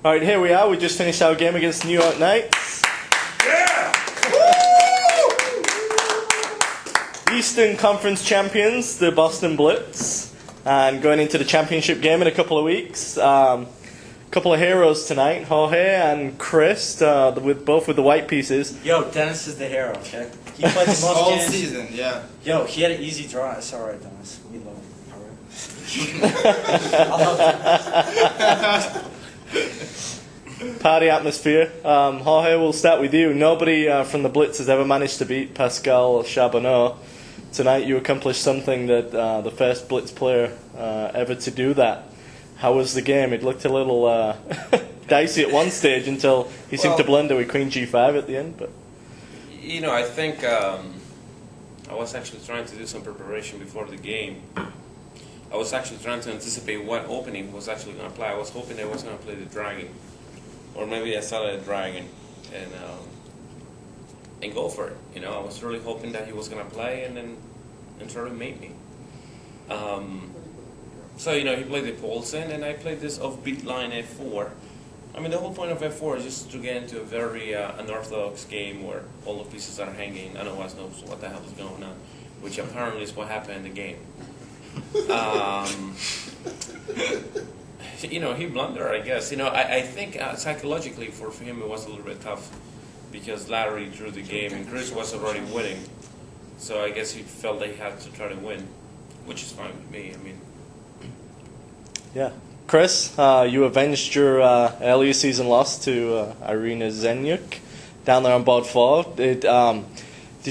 Alright, here we are. We just finished our game against New York Knights. Yeah! Eastern Conference champions, the Boston Blitz. And going into the championship game in a couple of weeks. Couple of heroes tonight, Jorge and Chris, both with the white pieces. Yo, Dennis is the hero, okay? He played the most All games. season, yeah. Yo, he had an easy draw. It's alright, Dennis. We love him. Alright. Party atmosphere. Jorge, we'll start with you. Nobody from the Blitz has ever managed to beat Pascal Charbonneau. Tonight you accomplished something that the first Blitz player ever to do that. How was the game? It looked a little dicey at one stage until he seemed to blunder with Queen G5 at the end. But you know, I think I was actually trying to do some preparation before the game. I was actually trying to anticipate what opening was actually going to play. I was hoping I was going to play the dragon, or maybe I started a dragon and go for it. You know, I was really hoping that he was going to play and try to mate me. So, you know, he played the Paulsen, and I played this offbeat line F4. I mean, the whole point of F4 is just to get into a very unorthodox game where all the pieces are hanging. None of us knows what the hell is going on, which apparently is what happened in the game. You know, he blundered, I guess. You know, I think psychologically for him it was a little bit tough because Larry drew the game and Chris was already winning. So I guess he felt they had to try to win, which is fine with me. I mean, yeah. Chris, you avenged your earlier season loss to Irina Zenyuk down there on board 4. Did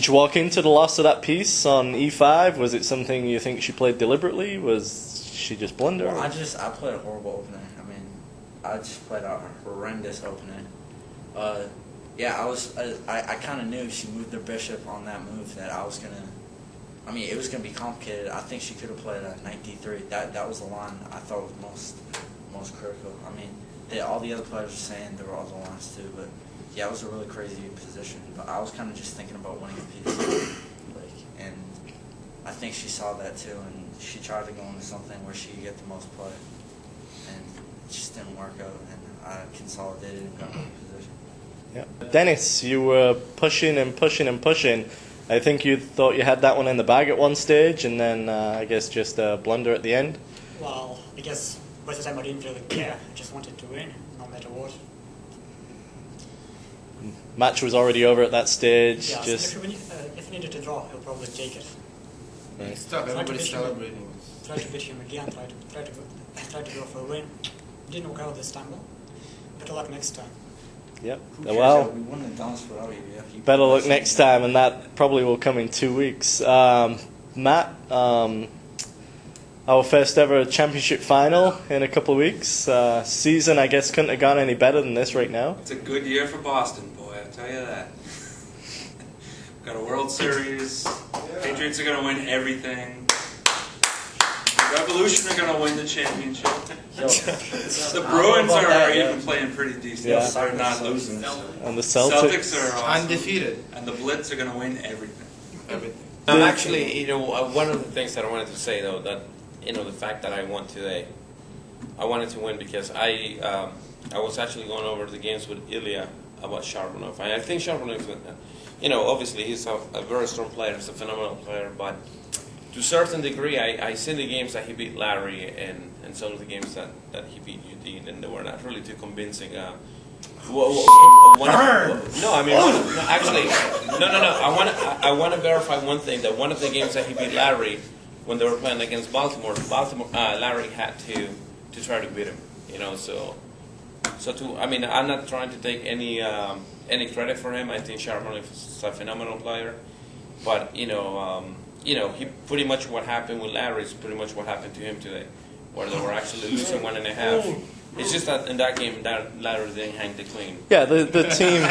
you walk into the loss of that piece on E5? Was it something you think she played deliberately? Was she just blunder? Well, I played a horrible opening. I mean, I just played a horrendous opening. I kind of knew she moved the bishop on that move that I was going to... I mean, it was going to be complicated. I think she could have played a knight d3. That was the line I thought was most critical. I mean, all the other players were saying there were other lines too, but yeah, it was a really crazy position. But I was kind of just thinking about winning a piece, and I think she saw that too, and she tried to go into something where she could get the most play, and it just didn't work out. And I consolidated and got in a position. Yeah. Dennis, you were pushing and pushing and pushing. I think you thought you had that one in the bag at one stage, and then I guess just a blunder at the end. Well, I guess most of the time I didn't really care. I just wanted to win, no matter what. Match was already over at that stage. Yeah, just so if you needed to draw, he'll probably take it. right. Stop, everybody's celebrating. Try to beat him again. Try to go for a win. Didn't work out this time, though. Better luck next time. Yep. Who cares? Well, We won the dance without you. better luck next time, and that probably will come in 2 weeks. Matt, our first ever championship final in a couple of weeks. Season, I guess, couldn't have gone any better than this right now. It's a good year for Boston, boy, I'll tell you that. Got a World Series. Patriots are going to win everything. The Revolution are going to win the championship. The Bruins are even playing pretty decent. Yeah. They're not losing. And the Celtics are awesome. Undefeated. And the Blitz are going to win everything. Everything. actually, you know, one of the things that I wanted to say though, that you know, the fact that I won today, I wanted to win because I was actually going over the games with Ilya about Charbonneau. I think Charbonneau, you know, obviously he's a very strong player, he's a phenomenal player, but to a certain degree, I seen the games that he beat Larry and some of the games that he beat Eugene, and they were not really too convincing. No, I mean, I want to verify one thing, that one of the games that he beat Larry, when they were playing against Baltimore, Larry had to try to beat him. You know, I mean, I'm not trying to take any credit for him. I think Charbonneau is a phenomenal player, but you know, he pretty much what happened with Larry is pretty much what happened to him today, where they were actually losing 1.5. It's just that in that game, that Larry didn't hang the queen. Yeah, the team.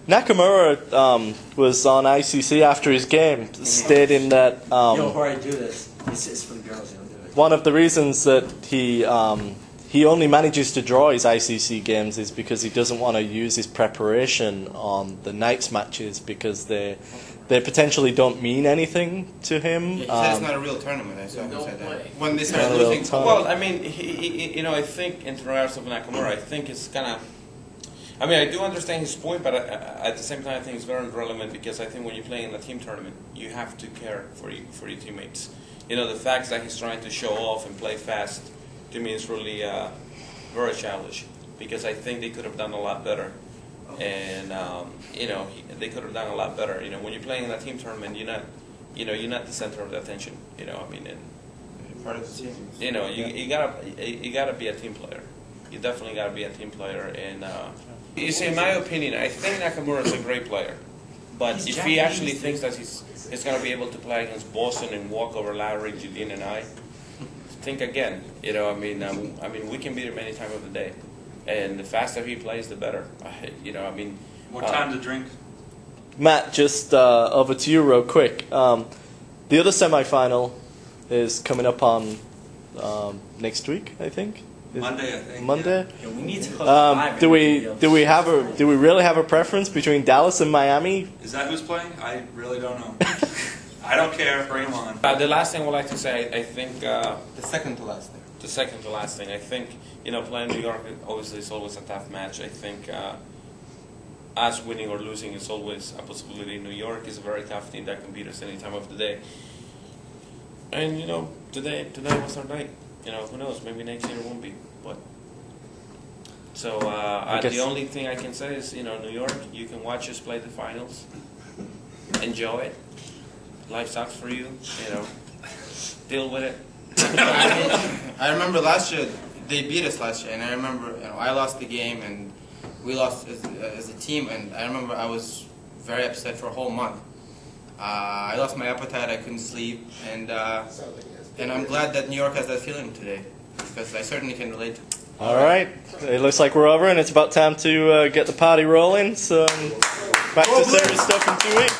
Nakamura was on ICC after his game, stating that Yo, before I do this, it's for the girls. Do it. one of the reasons that he he only manages to draw his ICC games is because he doesn't want to use his preparation on the night's matches because they potentially don't mean anything to him. He said it's not a real tournament. I saw him say that. When they start Not a real losing, tournament. Well, I mean, I think in regards of Nakamura, I think it's kind of. I mean, I do understand his point, but at the same time, I think it's very irrelevant because I think when you're playing in a team tournament, you have to care for your teammates. The fact that he's trying to show off and play fast, to me, is really very childish because I think they could have done a lot better. And they could have done a lot better. When you're playing in a team tournament, you're not the center of the attention. I mean, and, part of the team. you gotta be a team player. You definitely gotta be a team player. And you see, in my opinion, I think Nakamura is a great player, but He's if he actually Japanese. thinks that he's gonna be able to play against Boston and walk over Lowry, Judin, and I, think again. I mean, we can beat him any time of the day. And the faster he plays, the better. More time to drink. Matt, just over to you real quick. The other semi-final is coming up on next week, I think. Monday, I think. Monday. Yeah, we need to close live Do we video. do we really have a preference between Dallas and Miami? Is that who's playing? I really don't know. I don't care. Bring them on. The last thing I would like to say, I think The second to last thing. the second to last thing, I think, playing New York obviously is always a tough match. I think us winning or losing is always a possibility. New York is a very tough team that can beat us any time of the day. And today was our night. Who knows? Maybe next year it won't be. But so the only thing I can say is, New York, you can watch us play the finals, enjoy it. Life sucks for you. Deal with it. I remember last year they beat us last year, and I remember I lost the game and we lost as a team, and I remember I was very upset for a whole month. I lost my appetite. I couldn't sleep, and I'm glad that New York has that feeling today because I certainly can relate to it. All right. It looks like we're over, and it's about time to get the party rolling. So back to serious stuff in 2 weeks.